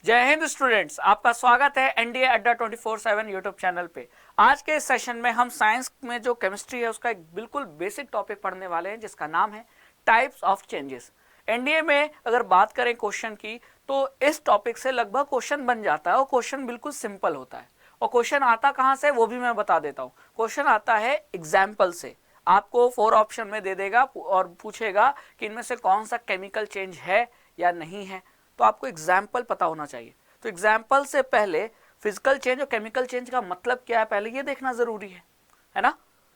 जय हिंद स्टूडेंट्स, आपका स्वागत है एनडीए अड्डा 24/7 यूट्यूब चैनल पे। आज के इस सेशन में हम साइंस में जो केमिस्ट्री है उसका एक बिल्कुल बेसिक टॉपिक पढ़ने वाले हैं जिसका नाम है टाइप्स ऑफ चेंजेस। एनडीए में अगर बात करें क्वेश्चन की तो इस टॉपिक से लगभग क्वेश्चन बन जाता है और क्वेश्चन बिल्कुल सिंपल होता है। और क्वेश्चन आता कहाँ से वो भी मैं बता देता हूँ। क्वेश्चन आता है एग्जाम्पल से। आपको 4 ऑप्शन में दे देगा और पूछेगा कि इनमें से कौन सा केमिकल चेंज है या नहीं है, तो आपको एग्जाम्पल पता होना चाहिए। तो एग्जाम्पल से पहले फिजिकल चेंज और केमिकल चेंज का मतलब क्या है पहले ये देखना जरूरी है ना।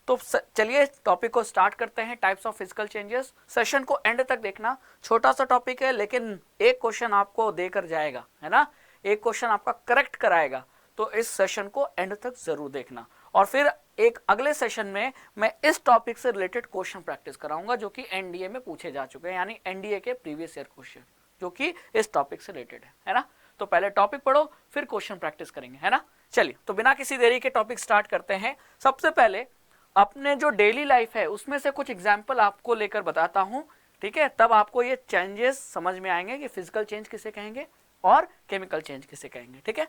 तो चलिए टॉपिक को स्टार्ट करते हैं, types of physical changes. Session को एंड तक देखना, छोटा सा टॉपिक है लेकिन एक क्वेश्चन आपको देकर जाएगा, है ना, एक क्वेश्चन आपका करेक्ट कराएगा। तो इस सेशन को एंड तक जरूर देखना और फिर एक अगले सेशन में मैं इस टॉपिक से रिलेटेड क्वेश्चन प्रैक्टिस कराऊंगा जो कि एनडीए में पूछे जा चुके हैं, यानी एनडीए के प्रीवियस ईयर क्वेश्चन जो कि इस टॉपिक से रिलेटेड है ना। तो पहले टॉपिक पढ़ो फिर क्वेश्चन प्रैक्टिस करेंगे, है ना। चलिए तो बिना किसी देरी के टॉपिक स्टार्ट करते हैं। सबसे पहले अपने जो डेली लाइफ है उसमें से कुछ एग्जांपल आपको लेकर बताता हूं, ठीक है। तब आपको ये चेंजेस समझ में आएंगे कि फिजिकल चेंज किसे कहेंगे और केमिकल चेंज किसे कहेंगे, ठीक है।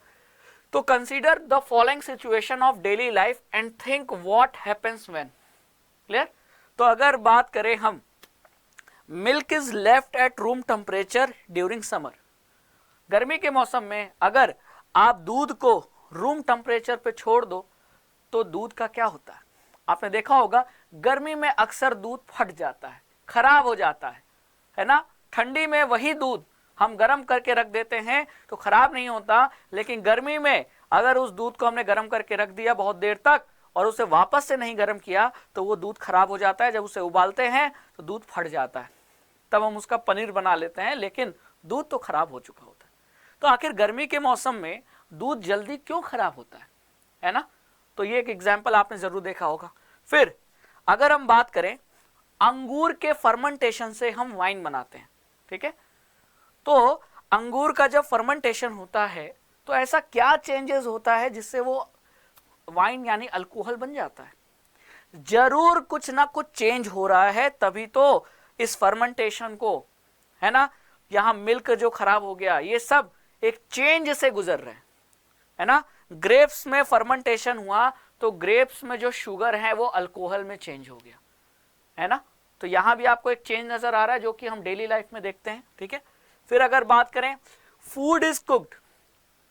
तो consider the following situation of daily life and think what happens when. Clear. तो अगर बात करें हम, milk is left at room temperature during summer. गर्मी के मौसम में अगर आप दूध को रूम टेम्परेचर पे छोड़ दो तो दूध का क्या होता है। आपने देखा होगा गर्मी में अक्सर दूध फट जाता है, खराब हो जाता है ना। ठंडी में वही दूध हम गर्म करके रख देते हैं तो खराब नहीं होता, लेकिन गर्मी में अगर उस दूध को हमने गर्म करके रख दिया बहुत देर तक और उसे वापस से नहीं गर्म किया तो वो दूध खराब हो जाता है। जब उसे उबालते हैं तो दूध फट जाता है, तब हम उसका पनीर बना लेते हैं, लेकिन दूध तो खराब हो चुका होता है। तो आखिर गर्मी के मौसम में दूध जल्दी क्यों खराब होता है ना। तो ये एक एग्जाम्पल आपने जरूर देखा होगा। फिर अगर हम बात करें अंगूर के फर्मेंटेशन से हम वाइन बनाते हैं, ठीक है। तो अंगूर का जब फर्मेंटेशन होता है तो ऐसा क्या चेंजेस होता है जिससे वो वाइन यानी अल्कोहल बन जाता है। जरूर कुछ ना कुछ चेंज हो रहा है, तभी तो इस फर्मेंटेशन को, है ना, यहां मिल्क जो खराब हो गया ये सब एक चेंज से गुजर रहे हैं, है ना। ग्रेप्स में फर्मेंटेशन हुआ तो ग्रेप्स में जो शुगर है वो अल्कोहल में चेंज हो गया, है ना। तो यहां भी आपको एक चेंज नजर आ रहा है जो कि हम डेली लाइफ में देखते हैं, ठीक है। फिर अगर बात करें फूड इज कुक्ड,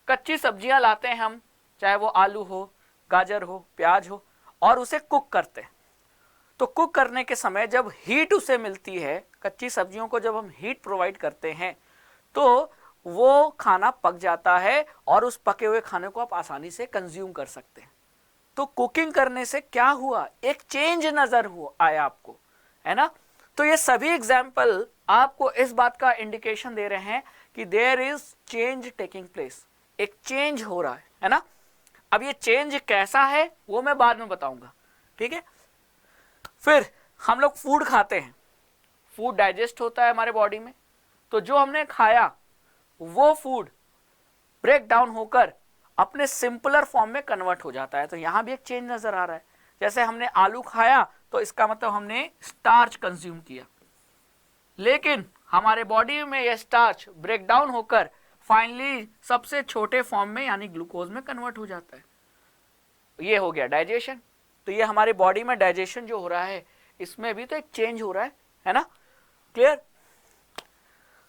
कच्ची सब्जियां लाते हैं हम, चाहे वो आलू हो, गाजर हो, प्याज हो, और उसे कुक करते हैं। तो कुक करने के समय जब हीट उसे मिलती है, कच्ची सब्जियों को जब हम हीट प्रोवाइड करते हैं तो वो खाना पक जाता है और उस पके हुए खाने को आप आसानी से कंज्यूम कर सकते हैं। तो कुकिंग करने से क्या हुआ, एक चेंज नजर हुआ आया आपको, है ना। तो ये सभी एग्जाम्पल आपको इस बात का इंडिकेशन दे रहे हैं कि there is change taking place, एक चेंज हो रहा है ना। अब ये चेंज कैसा है वो मैं बाद में बताऊंगा, ठीक है। फिर हम लोग फूड खाते हैं, फूड डाइजेस्ट होता है हमारे बॉडी में, तो जो हमने खाया वो फूड ब्रेक डाउन होकर अपने सिंपलर फॉर्म में कन्वर्ट हो जाता है। तो यहां भी एक चेंज नजर आ रहा है। जैसे हमने आलू खाया तो इसका मतलब हमने स्टार्च कंज्यूम किया, लेकिन हमारे बॉडी में यह स्टार्च ब्रेक डाउन होकर फाइनली सबसे छोटे फॉर्म में यानी ग्लूकोज में कन्वर्ट हो जाता है। ये हो गया डाइजेशन। तो ये हमारे बॉडी में डाइजेशन जो हो रहा है इसमें भी तो एक चेंज हो रहा है ना। क्लियर।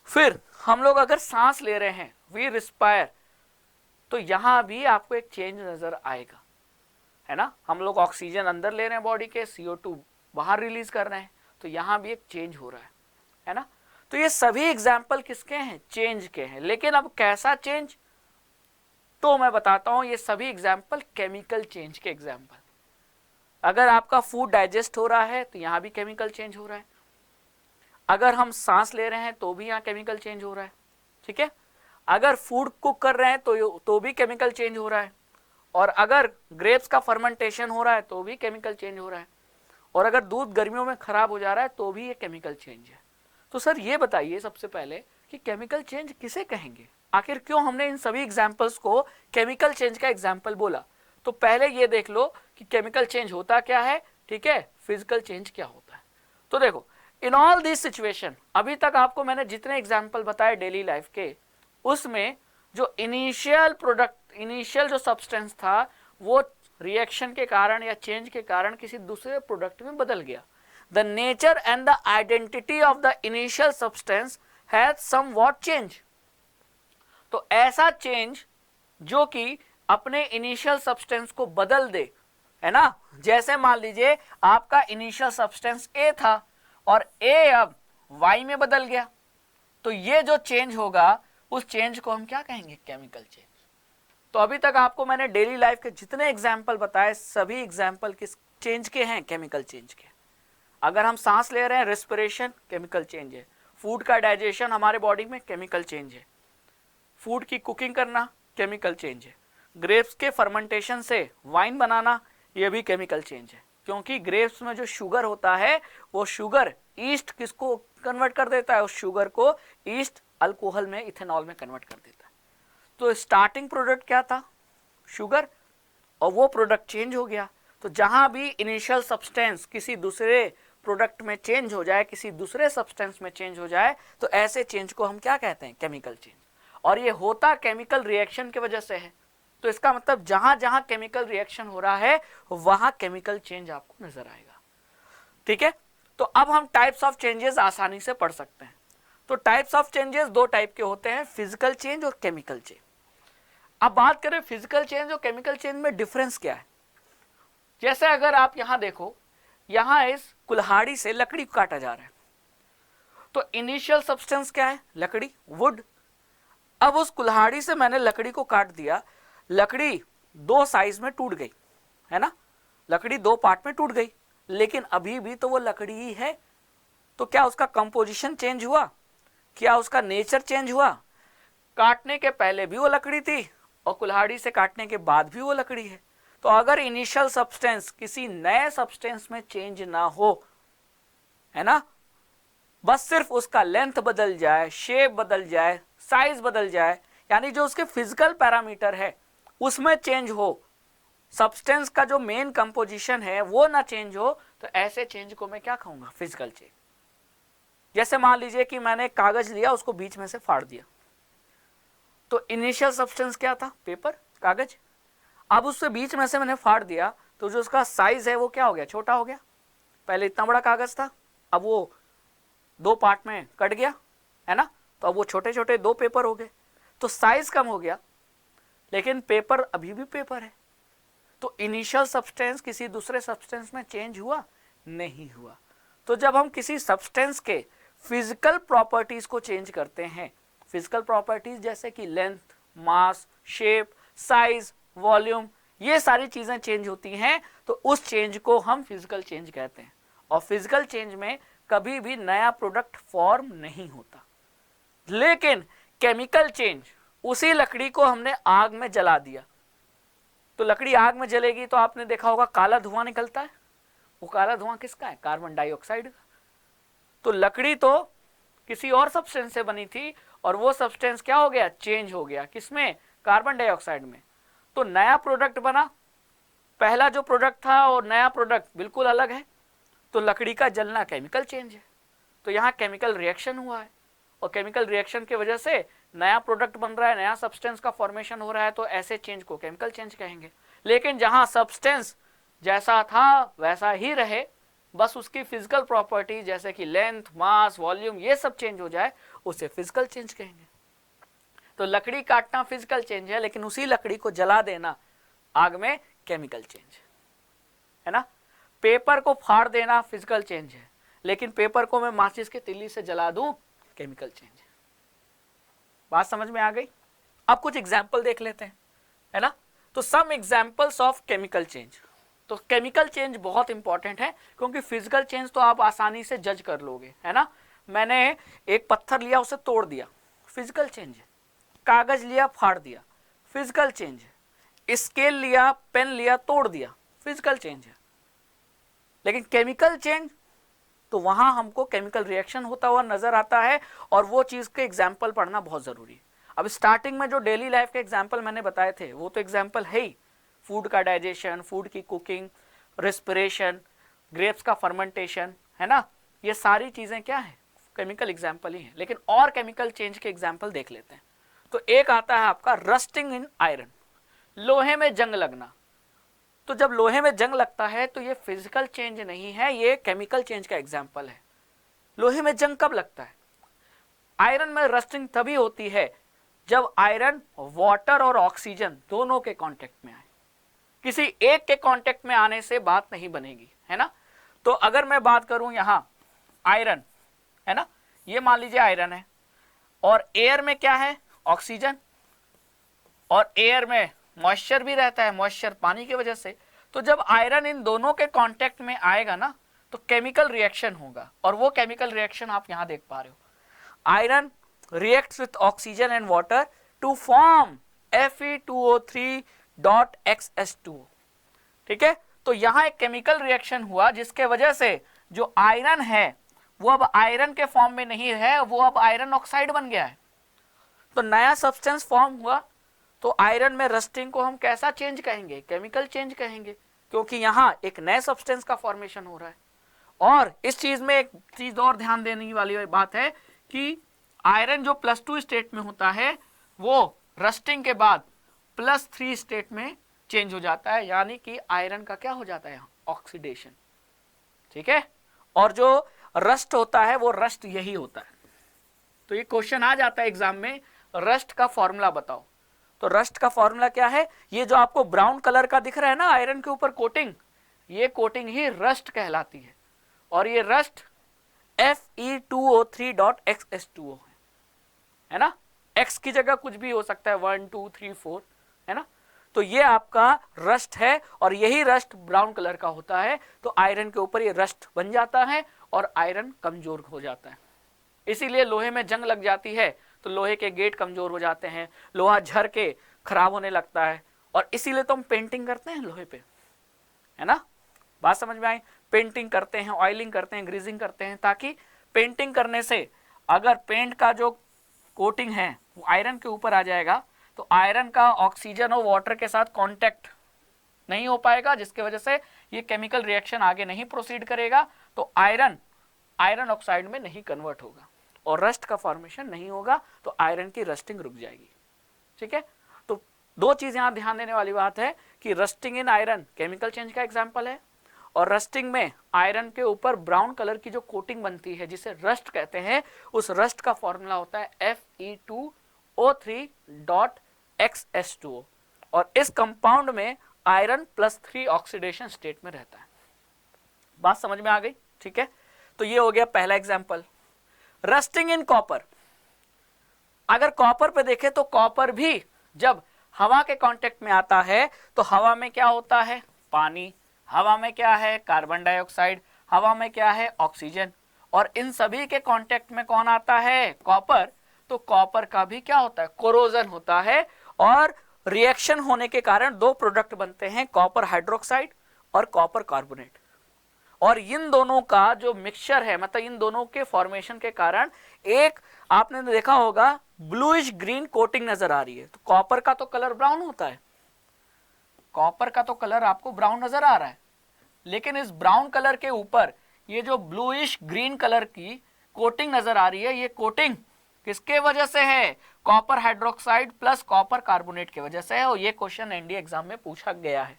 फिर हम लोग अगर सांस ले रहे हैं, वी रिस्पायर, तो यहां भी आपको एक चेंज नजर आएगा, है ना। हम लोग ऑक्सीजन अंदर ले रहे हैं बॉडी के, CO2 बाहर रिलीज कर रहे हैं, तो यहां भी एक चेंज हो रहा है ना। तो ये सभी एग्जाम्पल किसके हैं, चेंज के हैं। लेकिन अब कैसा चेंज, तो मैं बताता हूं। ये सभी एग्जाम्पल केमिकल चेंज के एग्जाम्पल। अगर आपका फूड डाइजेस्ट हो रहा है तो यहां भी केमिकल चेंज हो रहा है। अगर हम सांस ले रहे हैं तो भी यहाँ केमिकल चेंज हो रहा है, ठीक है। अगर फूड कुक कर रहे हैं तो भी केमिकल चेंज हो रहा है, और अगर ग्रेप्स का फर्मेंटेशन हो रहा है तो भी केमिकल चेंज हो रहा है, और अगर दूध गर्मियों में खराब हो जा रहा है तो भी ये केमिकल चेंज है। तो सर ये बताइए सबसे पहले कि केमिकल चेंज किसे कहेंगे, आखिर क्यों हमने इन सभी एग्जाम्पल्स को केमिकल चेंज का एग्जाम्पल बोला। तो पहले ये देख लो कि केमिकल चेंज होता क्या है, ठीक है, फिजिकल चेंज क्या होता है। तो देखो इन ऑल दिस सिचुएशन, अभी तक आपको मैंने जितने एग्जाम्पल बताए डेली लाइफ के, उसमें जो इनिशियल प्रोडक्ट, इनिशियल जो सब्सटेंस था वो रिएक्शन के कारण या चेंज के कारण किसी दूसरे प्रोडक्ट में बदल गया। The nature and the identity of the initial substance has somewhat change. तो ऐसा चेंज जो कि अपने इनिशियल सब्सटेंस को बदल दे, है ना। जैसे मान लीजिए आपका इनिशियल सब्सटेंस ए था और ए अब वाई में बदल गया, तो ये जो चेंज होगा उस चेंज को हम क्या कहेंगे? Chemical change. तो अभी तक आपको मैंने डेली लाइफ के जितने एग्जाम्पल बताए सभी एग्जाम्पल किस चेंज के हैं? केमिकल चेंज के। अगर हम सांस ले रहे हैं, रेस्पिरेशन केमिकल चेंज है। फूड का डाइजेशन हमारे बॉडी में केमिकल चेंज है। फूड की कुकिंग करना केमिकल चेंज है। ग्रेप्स के फर्मेंटेशन से वाइन बनाना ये भी केमिकल चेंज है, क्योंकि ग्रेप्स में जो शुगर होता है वो शुगर ईस्ट किसको कन्वर्ट कर देता है? उस शुगर को ईस्ट अल्कोहल में, इथेनॉल में कन्वर्ट कर देता है। तो स्टार्टिंग प्रोडक्ट क्या था? शुगर, और वो प्रोडक्ट चेंज हो गया। तो जहां भी इनिशियल सब्सटेंस किसी दूसरे प्रोडक्ट में चेंज हो जाए, किसी दूसरे सब्सटेंस में चेंज हो जाए, तो ऐसे चेंज को हम क्या कहते हैं? Chemical change. और ये होता केमिकल रिएक्शन की वजह से है। तो इसका मतलब जहां जहां केमिकल रिएक्शन हो रहा है वहां केमिकल चेंज आपको नजर आएगा। ठीक है, तो अब हम टाइप्स ऑफ चेंजेस आसानी से पढ़ सकते हैं। तो टाइप्स ऑफ चेंजेस दो टाइप के होते हैं, फिजिकल चेंज और केमिकल चेंज। अब बात करें फिजिकल चेंज और केमिकल चेंज में डिफरेंस क्या है। जैसे अगर आप यहां देखो, यहां इस कुल्हाड़ी से लकड़ी को काटा जा रहा है, तो इनिशियल सब्सटेंस क्या है? लकड़ी, वुड। अब उस कुल्हाड़ी से मैंने लकड़ी को काट दिया, लकड़ी दो साइज में टूट गई, है ना। लकड़ी दो पार्ट में टूट गई, लेकिन अभी भी तो वो लकड़ी ही है। तो क्या उसका कंपोजिशन चेंज हुआ? क्या उसका नेचर चेंज हुआ? काटने के पहले भी वो लकड़ी थी और कुल्हाड़ी से काटने के बाद भी वो लकड़ी है। तो अगर इनिशियल सब्सटेंस किसी नए सब्सटेंस में चेंज ना हो, है ना, बस सिर्फ उसका लेंथ बदल जाए, शेप बदल जाए, साइज बदल जाए, यानी जो उसके फिजिकल पैरामीटर है उसमें चेंज हो, सब्सटेंस का जो मेन कंपोजिशन है वो ना चेंज हो, तो ऐसे चेंज को मैं क्या कहूंगा? Physical change. जैसे मान लीजिए कि मैंने कागज लिया, उसको बीच में से फाड़ दिया, तो इनिशियल सब्सटेंस क्या था? पेपर, कागज। अब उससे बीच में से मैंने फाड़ दिया, तो जो उसका साइज है वो क्या हो गया? छोटा हो गया। पहले इतना बड़ा कागज था, अब वो दो पार्ट में कट गया, है ना, तो अब वो छोटे छोटे दो पेपर हो गए। तो साइज कम हो गया, लेकिन पेपर अभी भी पेपर है। तो इनिशियल सब्सटेंस किसी दूसरे सब्सटेंस में चेंज हुआ? नहीं हुआ। तो जब हम किसी सब्सटेंस के फिजिकल प्रॉपर्टीज को चेंज करते हैं, फिजिकल प्रॉपर्टीज जैसे कि लेंथ, मास, शेप, साइज, वॉल्यूम, ये सारी चीजें चेंज होती हैं, तो उस चेंज को हम फिजिकल चेंज कहते हैं। और फिजिकल चेंज में कभी भी नया प्रोडक्ट फॉर्म नहीं होता। लेकिन केमिकल चेंज, उसी लकड़ी को हमने आग में जला दिया, तो लकड़ी आग में जलेगी तो आपने देखा होगा काला धुआं निकलता है। वो काला धुआं किसका है? कार्बन डाइऑक्साइड का। तो लकड़ी तो किसी और सब्सटेंस से बनी थी और वो सब्सटेंस क्या हो गया? चेंज हो गया। किसमें? कार्बन डाइऑक्साइड में। तो नया प्रोडक्ट बना, पहला जो प्रोडक्ट था और नया प्रोडक्ट बिल्कुल अलग है, तो लकड़ी का जलना केमिकल चेंज है। तो यहाँ केमिकल रिएक्शन हुआ है, और केमिकल रिएक्शन की वजह से नया प्रोडक्ट बन रहा है, नया सब्सटेंस का फॉर्मेशन हो रहा है, तो ऐसे चेंज को केमिकल चेंज कहेंगे। लेकिन जहां सब्सटेंस जैसा था वैसा ही रहे, बस उसकी फिजिकल प्रॉपर्टी जैसे कि लेंथ, मास, वॉल्यूम, ये सब चेंज हो जाए, उसे फिजिकल चेंज कहेंगे। तो लकड़ी काटना फिजिकल चेंज है, लेकिन उसी लकड़ी को जला देना आग में केमिकल चेंज है ना। पेपर को फाड़ देना फिजिकल चेंज है, लेकिन पेपर को मैं माचिस के तीली से जला दूं, केमिकल चेंज है। बात समझ में आ गई? अब कुछ एग्जाम्पल देख लेते हैं, है ना। तो some examples of chemical change. तो केमिकल चेंज बहुत इंपॉर्टेंट है, क्योंकि फिजिकल चेंज तो आप आसानी से जज कर लोगे, है ना। मैंने एक पत्थर लिया, उसे तोड़ दिया, फिजिकल चेंज है। कागज लिया, फाड़ दिया, फिजिकल चेंज है। स्केल लिया, पेन लिया, तोड़ दिया, फिजिकल चेंज है। लेकिन केमिकल चेंज, तो वहां हमको केमिकल रिएक्शन होता हुआ नजर आता है, और वो चीज के एग्जाम्पल पढ़ना बहुत जरूरी है। अब स्टार्टिंग में जो डेली लाइफ के एग्जाम्पल मैंने बताए थे वो तो एग्जाम्पल है ही, फूड का डाइजेशन, फूड की कुकिंग, रेस्पिरेशन, ग्रेप्स का फर्मेंटेशन, है ना। ये सारी चीजें क्या है? केमिकल एग्जाम्पल ही है। लेकिन और केमिकल चेंज के एग्जाम्पल देख लेते हैं। तो एक आता है आपका रस्टिंग इन आयरन, लोहे में जंग लगना। तो जब लोहे में जंग लगता है तो ये फिजिकल चेंज नहीं है, ये केमिकल चेंज का एग्जाम्पल है। लोहे में जंग कब लगता है? आयरन में रस्टिंग तभी होती है जब आयरन वाटर और ऑक्सीजन दोनों के कांटेक्ट में आए। किसी एक के कांटेक्ट में आने से बात नहीं बनेगी, है ना। तो अगर मैं बात करूं यहां आयरन, है ना, ये मान लीजिए आयरन है और एयर में क्या है? ऑक्सीजन, और एयर में मॉइस्चर भी रहता है, मॉइस्चर पानी की वजह से। तो जब आयरन इन दोनों के कांटेक्ट में आएगा ना तो केमिकल रिएक्शन होगा, और वो केमिकल रिएक्शन आप यहां देख पा रहे हो। Iron reacts with oxygen and water to form Fe2O3.XH2O, ठीक है। तो यहां एक केमिकल रिएक्शन हुआ जिसके वजह से जो आयरन है वो अब आयरन के फॉर्म में नहीं है, वो अब आयरन ऑक्साइड बन गया है। तो नया सब्सटेंस फॉर्म हुआ। तो आयरन में रस्टिंग को हम कैसा चेंज कहेंगे? केमिकल चेंज कहेंगे, क्योंकि यहां एक नए सब्सटेंस का फॉर्मेशन हो रहा है। और इस चीज में एक चीज और ध्यान देने वाली बात है कि आयरन जो +2 स्टेट में होता है वो रस्टिंग के बाद +3 स्टेट में चेंज हो जाता है, यानी कि आयरन का क्या हो जाता है? ऑक्सीडेशन, ठीक है। और जो रस्ट होता है वो रस्ट यही होता है। तो ये क्वेश्चन आ जाता है एग्जाम में, रस्ट का फॉर्मूला बताओ। तो रस्ट का फॉर्मूला क्या है? ये जो आपको ब्राउन कलर का दिख रहा है ना आयरन के ऊपर कोटिंग, ये कोटिंग ही रस्ट कहलाती है। और ये रस्ट Fe2O3.XH2O है ना। X की जगह कुछ भी हो सकता है, 1 2 3 4, है ना। तो ये आपका रस्ट है और यही रस्ट ब्राउन कलर का होता है। तो आयरन के ऊपर ये रस्ट बन जाता है और आयरन कमजोर हो जाता है। इसीलिए लोहे में जंग लग जाती है तो लोहे के गेट कमजोर हो जाते हैं, लोहा झर के खराब होने लगता है। और इसीलिए तो हम पेंटिंग करते हैं लोहे पे, है ना। बात समझ में आई? पेंटिंग करते हैं, ऑयलिंग करते हैं, ग्रीजिंग करते हैं, ताकि पेंटिंग करने से अगर पेंट का जो कोटिंग है वो आयरन के ऊपर आ जाएगा तो आयरन का ऑक्सीजन और वाटर के साथ कांटेक्ट नहीं हो पाएगा, जिसकी वजह से ये केमिकल रिएक्शन आगे नहीं प्रोसीड करेगा। तो आयरन ऑक्साइड में नहीं कन्वर्ट होगा और रस्ट का फॉर्मेशन नहीं होगा, तो आयरन की रस्टिंग रुक जाएगी, ठीक है। तो दो चीज यहां ध्यान देने वाली बात है कि रस्टिंग इन आयरन केमिकल चेंज का एग्जाम्पल है, और रस्टिंग में आयरन के ऊपर ब्राउन कलर की जो कोटिंग बनती है जिसे रस्ट कहते हैं, उस रस्ट का फॉर्मूला होता है Fe2O3.XH2O, और इस कंपाउंड में आयरन +3 ऑक्सीडेशन स्टेट में रहता है। बात समझ में आ गई, ठीक है। तो ये हो गया पहला एग्जाम्पल। रस्टिंग इन कॉपर, अगर कॉपर पे देखें तो कॉपर भी जब हवा के कांटेक्ट में आता है तो हवा में क्या होता है? पानी, हवा में क्या है? कार्बन डाइऑक्साइड, हवा में क्या है? ऑक्सीजन, और इन सभी के कांटेक्ट में कौन आता है? कॉपर। तो कॉपर का भी क्या होता है? कोरोजन होता है, और रिएक्शन होने के कारण दो प्रोडक्ट बनते हैं, कॉपर हाइड्रोक्साइड और कॉपर कार्बोनेट। और इन दोनों का जो मिक्सचर है, मतलब इन दोनों के फॉर्मेशन के कारण एक आपने देखा होगा ब्लूइश ग्रीन कोटिंग नजर आ रही है। तो कॉपर का तो कलर ब्राउन होता है, कॉपर का तो कलर आपको ब्राउन नजर आ रहा है, लेकिन इस ब्राउन कलर के ऊपर ये जो ब्लूइश ग्रीन कलर की कोटिंग नजर आ रही है, ये कोटिंग किसके वजह से है? Copper hydroxide plus copper carbonate की वजह से है, और ये क्वेश्चन एनडीए एग्जाम में पूछा गया है।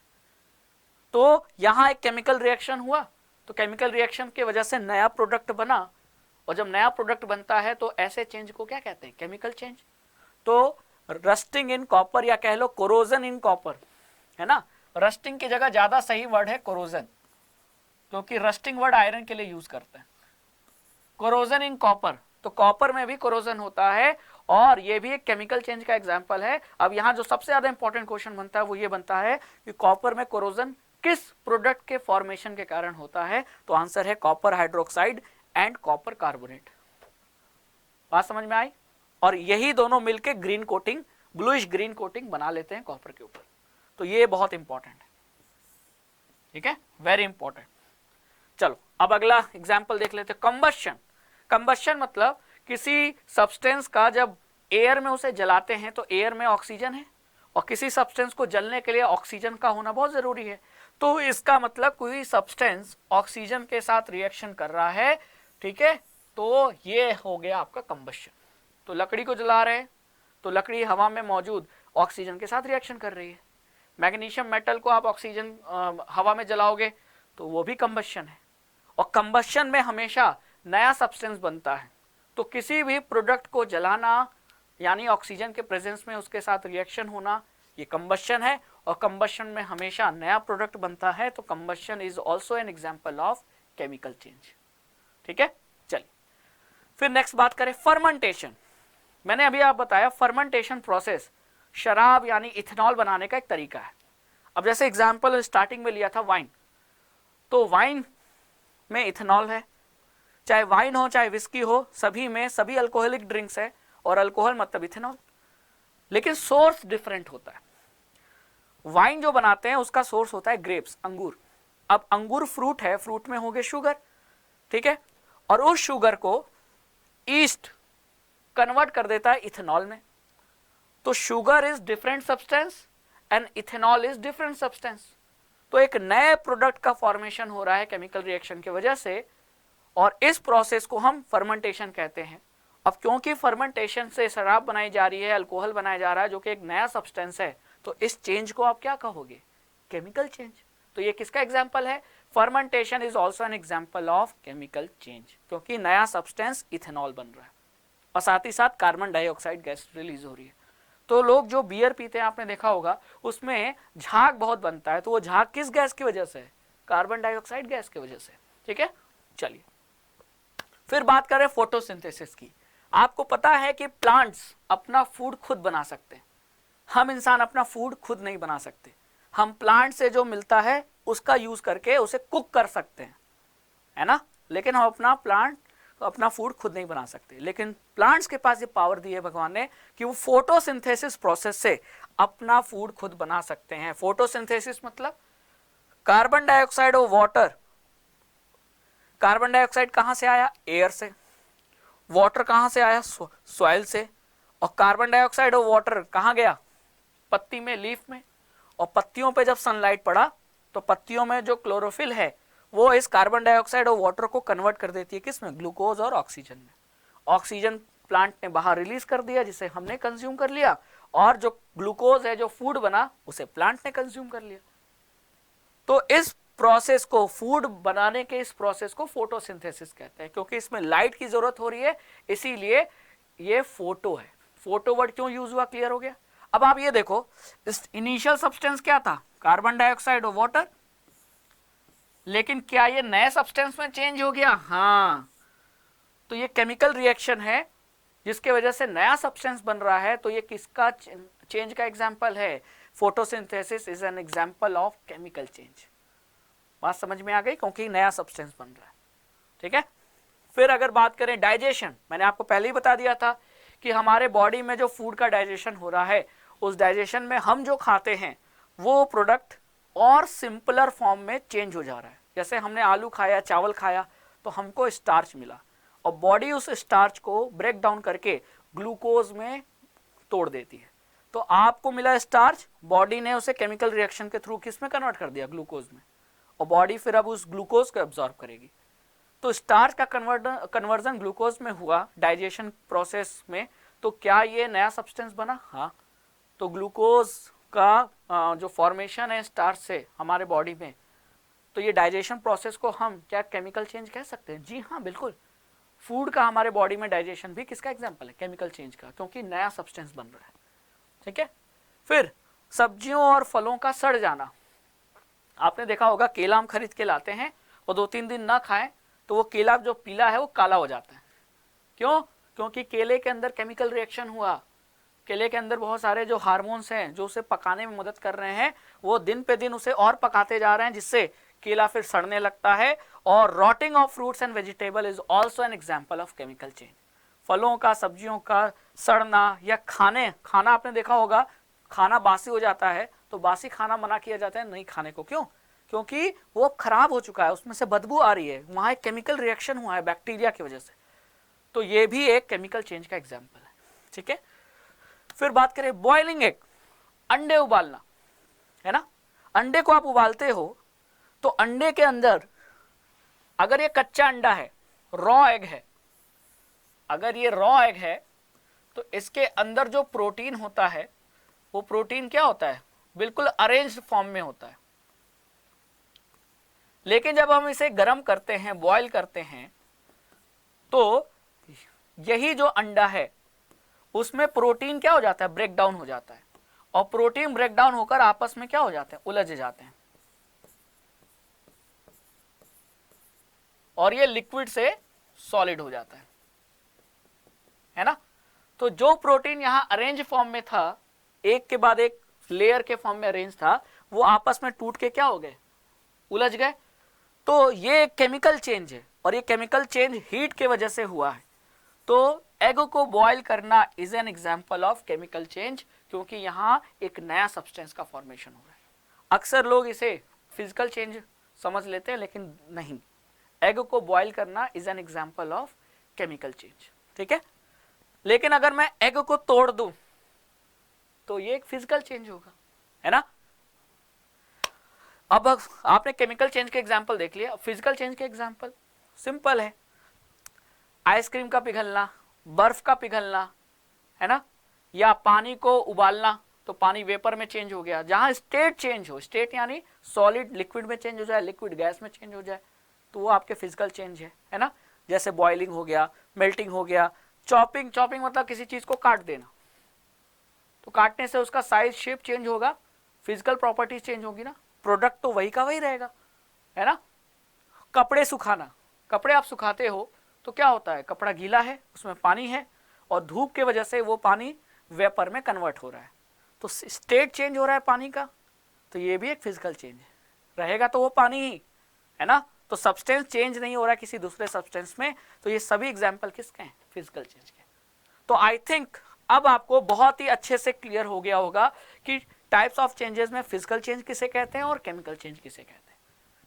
तो यहां एक केमिकल रिएक्शन हुआ, तो केमिकल रिएक्शन की वजह से नया प्रोडक्ट बना, और जब नया प्रोडक्ट बनता है तो ऐसे चेंज को क्या कहते हैं? Chemical change. तो रस्टिंग इन कॉपर, या कह लो कोरोजन इन कॉपर, है ना। रस्टिंग की जगह ज्यादा सही वर्ड है कोरोजन, क्योंकि रस्टिंग वर्ड आयरन के लिए यूज करते हैं। कोरोजन इन कॉपर, तो कॉपर में भी कोरोजन होता है, और ये भी एक केमिकल चेंज का एग्जांपल है। अब यहाँ जो सबसे ज्यादा इंपॉर्टेंट क्वेश्चन बनता है वो ये बनता है कि कॉपर में कोरोजन किस प्रोडक्ट के फॉर्मेशन के कारण होता है? तो आंसर है copper hydroxide and copper carbonate. बात समझ में आई? और यही दोनों मिलकर green coating, bluish green coating बना लेते हैं कॉपर के ऊपर। तो ये बहुत इंपॉर्टेंट है, ठीक है, वेरी इंपॉर्टेंट। चलो अब अगला एग्जाम्पल देख लेते हैं, कंबस्शन। कंबस्शन मतलब किसी सब्सटेंस का जब एयर में उसे जलाते हैं तो एयर में ऑक्सीजन है, और किसी सब्सटेंस को जलने के लिए ऑक्सीजन का होना बहुत जरूरी है। तो इसका मतलब कोई सब्सटेंस ऑक्सीजन के साथ रिएक्शन कर रहा है, ठीक है, तो ये हो गया आपका कंबस्शन। तो लकड़ी को जला रहे हैं तो लकड़ी हवा में मौजूद ऑक्सीजन के साथ रिएक्शन कर रही है। मैग्नीशियम मेटल को आप ऑक्सीजन हवा में जलाओगे तो वो भी कंबशन है, और कंबशन में हमेशा नया सब्सटेंस बनता है। तो किसी भी प्रोडक्ट को जलाना यानी ऑक्सीजन के प्रेजेंस में उसके साथ रिएक्शन होना, ये कंबशन है, और कंबशन में हमेशा नया प्रोडक्ट बनता है। तो combustion is also an example of chemical change. ठीक है, चलिए फिर नेक्स्ट बात करें फर्मेंटेशन। मैंने अभी आप बताया फर्मेंटेशन प्रोसेस शराब यानी इथेनॉल बनाने का एक तरीका है। अब जैसे एग्जाम्पल स्टार्टिंग में लिया था वाइन, तो वाइन में इथेनॉल है, चाहे वाइन हो चाहे विस्की हो, सभी में सभी अल्कोहलिक ड्रिंक्स है, और अल्कोहल मतलब इथेनॉल, लेकिन सोर्स डिफरेंट होता है। वाइन जो बनाते हैं उसका सोर्स होता है ग्रेप्स, अंगूर। अब अंगूर फ्रूट है, फ्रूट में होंगे शुगर, ठीक है, और उस शुगर को ईस्ट कन्वर्ट कर देता है इथेनॉल में। तो sugar is different substance and ethanol is different substance. तो एक नए प्रोडक्ट का फॉर्मेशन हो रहा है केमिकल रिएक्शन की वजह से, और इस प्रोसेस को हम फर्मेंटेशन कहते हैं। अब क्योंकि फर्मेंटेशन से शराब बनाई जा रही है, अल्कोहल बनाया जा रहा है जो कि एक नया सब्सटेंस है, तो इस चेंज को आप क्या कहोगे? Chemical change. तो ये किसका एग्जाम्पल है? Fermentation is also an example of chemical change, क्योंकि नया सब्सटेंस इथेनॉल बन रहा है और साथ ही साथ कार्बन डाइऑक्साइड गैस रिलीज हो रही है। तो लोग जो बियर पीते हैं आपने देखा होगा उसमें झाग बहुत बनता है, तो वो झाग किस गैस की वजह से है? कार्बन डाइऑक्साइड गैस की वजह से। ठीक है, चलिए फिर बात करें फोटोसिंथेसिस की। आपको पता है कि प्लांट्स अपना फूड खुद बना सकते हैं, हम इंसान अपना फूड खुद नहीं बना सकते। हम प्लांट से जो मिलता है उसका यूज करके उसे कुक कर सकते हैं, है ना, लेकिन हम अपना फूड खुद नहीं बना सकते। लेकिन प्लांट्स के पास ये पावर दी है भगवान ने कि वो फोटोसिंथेसिस प्रोसेस से अपना फूड खुद बना सकते हैं। फोटोसिंथेसिस मतलब कार्बन डाइऑक्साइड और वाटर। कार्बन डाइऑक्साइड कहां से आया? एयर से। वाटर कहां से आया? सॉइल से। और कार्बन डाइऑक्साइड और वाटर कहां गया? पत्ती में, लीफ में। और पत्तियों पे जब सनलाइट पड़ा तो पत्तियों में जो क्लोरोफिल है वो इस कार्बन डाइऑक्साइड और वाटर को कन्वर्ट कर देती है किसमें? ग्लूकोज और ऑक्सीजन में। ऑक्सीजन प्लांट ने बाहर रिलीज कर दिया जिसे हमने कंज्यूम कर लिया, और जो ग्लूकोज है जो फूड बना उसे प्लांट ने कंज्यूम कर लिया। तो इस प्रोसेस को, फूड बनाने के इस प्रोसेस को फोटोसिंथेसिस कहते हैं, क्योंकि इसमें लाइट की जरूरत हो रही है, इसीलिए ये फोटो है। फोटो वर्ड क्यों यूज हुआ, क्लियर हो गया? अब आप ये देखो, इस इनिशियल सब्सटेंस क्या था? कार्बन डाइऑक्साइड और वाटर। लेकिन क्या ये नए सब्सटेंस में चेंज हो गया? हाँ, तो ये केमिकल रिएक्शन है जिसके वजह से नया सब्सटेंस बन रहा है। तो ये किसका चेंज का एग्जाम्पल है? Photosynthesis is an example of chemical change. बात समझ में आ गई, क्योंकि नया सब्सटेंस बन रहा है। ठीक है, फिर अगर बात करें डाइजेशन, मैंने आपको पहले ही बता दिया था कि हमारे बॉडी में जो फूड का डाइजेशन हो रहा है, उस डाइजेशन में हम जो खाते हैं वो प्रोडक्ट और सिंपलर फॉर्म में चेंज हो जा रहा है। जैसे हमने आलू खाया, चावल खाया, तो हमको स्टार्च मिला, और बॉडी उस स्टार्च को ब्रेक डाउन करके ग्लूकोज में तोड़ देती है। तो आपको मिला स्टार्च, बॉडी ने उसे केमिकल रिएक्शन के थ्रू किस में कन्वर्ट कर दिया? ग्लूकोज में, और बॉडी फिर अब उस ग्लूकोज को एब्जॉर्ब करेगी। तो स्टार्च का कन्वर्जन ग्लूकोज में हुआ डाइजेशन प्रोसेस में, तो क्या ये नया सब्सटेंस बना? हाँ, तो ग्लूकोज का जो फॉर्मेशन है स्टार्च से हमारे बॉडी में, तो ये डाइजेशन प्रोसेस को हम क्या केमिकल चेंज कह सकते हैं? जी हाँ, बिल्कुल। फूड का हमारे बॉडी में डाइजेशन भी किसका एग्जाम्पल है? केमिकल चेंज का, क्योंकि नया सब्सटेंस बन रहा है। ठीक है, फिर सब्जियों और फलों का सड़ जाना। आपने देखा होगा, केला हम खरीद के लाते हैं और 2-3 दिन ना खाएं तो वो केला जो पीला है वो काला हो जाता है। क्यों? क्योंकि केले के अंदर केमिकल रिएक्शन हुआ। केले के अंदर बहुत सारे जो हार्मोन्स हैं जो उसे पकाने में मदद कर रहे हैं, वो दिन पे दिन उसे और पकाते जा रहे हैं, जिससे केला फिर सड़ने लगता है। और rotting of fruits and vegetable is also an example of chemical change. फलों का, सब्जियों का सड़ना, या खाना आपने देखा होगा, खाना बासी हो जाता है तो बासी खाना मना किया जाता है नहीं खाने को। क्यों? क्योंकि वो खराब हो चुका है, उसमें से बदबू आ रही है, वहां एक केमिकल रिएक्शन हुआ है बैक्टीरिया की वजह से। तो ये भी एक केमिकल चेंज का एग्जाम्पल है। ठीक है, फिर बात करें बॉइलिंग एग, अंडे उबालना, है ना। अंडे को आप उबालते हो तो अंडे के अंदर अगर ये कच्चा अंडा है, रॉ एग है, अगर ये रॉ एग है तो इसके अंदर जो प्रोटीन होता है वो प्रोटीन क्या होता है, बिल्कुल अरेंज्ड फॉर्म में होता है। लेकिन जब हम इसे गर्म करते हैं, बॉईल करते हैं, तो यही जो अंडा है उसमें प्रोटीन क्या हो जाता है, ब्रेक डाउन हो जाता है, और प्रोटीन ब्रेक डाउन होकर आपस में क्या हो जाते हैं, उलझ जाते हैं, और ये लिक्विड से सॉलिड हो जाता है ना। तो जो प्रोटीन यहां अरेंज फॉर्म में था, एक के बाद एक लेयर के फॉर्म में अरेंज था, वो आपस में टूट के क्या हो गए, उलझ गए। तो ये केमिकल चेंज है, और ये केमिकल चेंज हीट के वजह से हुआ है। तो एग को बॉईल करना is an example of chemical change, क्योंकि यहां एक नया सब्सटेंस का फॉर्मेशन हो रहा है। अक्सर लोग इसे फिजिकल चेंज समझ लेते हैं, लेकिन नहीं, एग को बॉईल करना is an example of chemical change, ठीक है। लेकिन अगर मैं एग को तोड़ दूं तो ये एक फिजिकल चेंज होगा, है ना। अब आपने केमिकल चेंज के एग्जाम्पल देख लिया, फिजिकल चेंज के एग्जाम्पल सिंपल है, आइसक्रीम का पिघलना, बर्फ का पिघलना, है ना, या पानी को उबालना, तो पानी वेपर में चेंज हो गया। जहां स्टेट चेंज हो, स्टेट यानी सॉलिड लिक्विड में चेंज हो जाए, लिक्विड गैस में चेंज हो जाए, तो वो आपके फिजिकल चेंज है ना। जैसे बॉइलिंग हो गया, मेल्टिंग हो गया, चॉपिंग, चॉपिंग मतलब किसी चीज को काट देना, तो काटने से उसका साइज, शेप चेंज होगा, फिजिकल प्रॉपर्टीज चेंज होगी ना, प्रोडक्ट तो वही का वही रहेगा, है ना। कपड़े सुखाना, कपड़े आप सुखाते हो तो क्या होता है, कपड़ा गीला है, उसमें पानी है, और धूप के वजह से वो पानी वेपर में कन्वर्ट हो रहा है, तो स्टेट चेंज हो रहा है पानी का, तो ये भी एक फिजिकल चेंज है, रहेगा तो वो पानी ही, है ना। तो सब्सटेंस चेंज नहीं हो रहा है किसी दूसरे सब्सटेंस में, तो ये सभी एग्जाम्पल किसके हैं, फिजिकल चेंज के। तो आई थिंक अब आपको बहुत ही अच्छे से क्लियर हो गया होगा कि टाइप्स ऑफ चेंजेस में फिजिकल चेंज किसे कहते हैं और केमिकल चेंज किसे कहते हैं,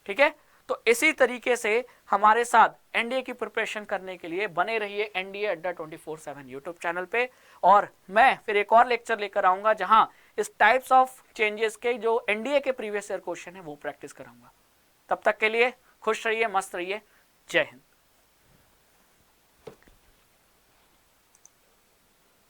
ठीक है। तो इसी तरीके से हमारे साथ एनडीए की प्रिपरेशन करने के लिए बने रहिए एनडीए अड्डा 24/7 यूट्यूब चैनल पे, और मैं फिर एक और लेक्चर लेकर आऊंगा जहां इस टाइप्स ऑफ चेंजेस के जो एनडीए के प्रीवियस ईयर क्वेश्चन है वो प्रैक्टिस कराऊंगा। तब तक के लिए खुश रहिए, मस्त रहिए, जय हिंद।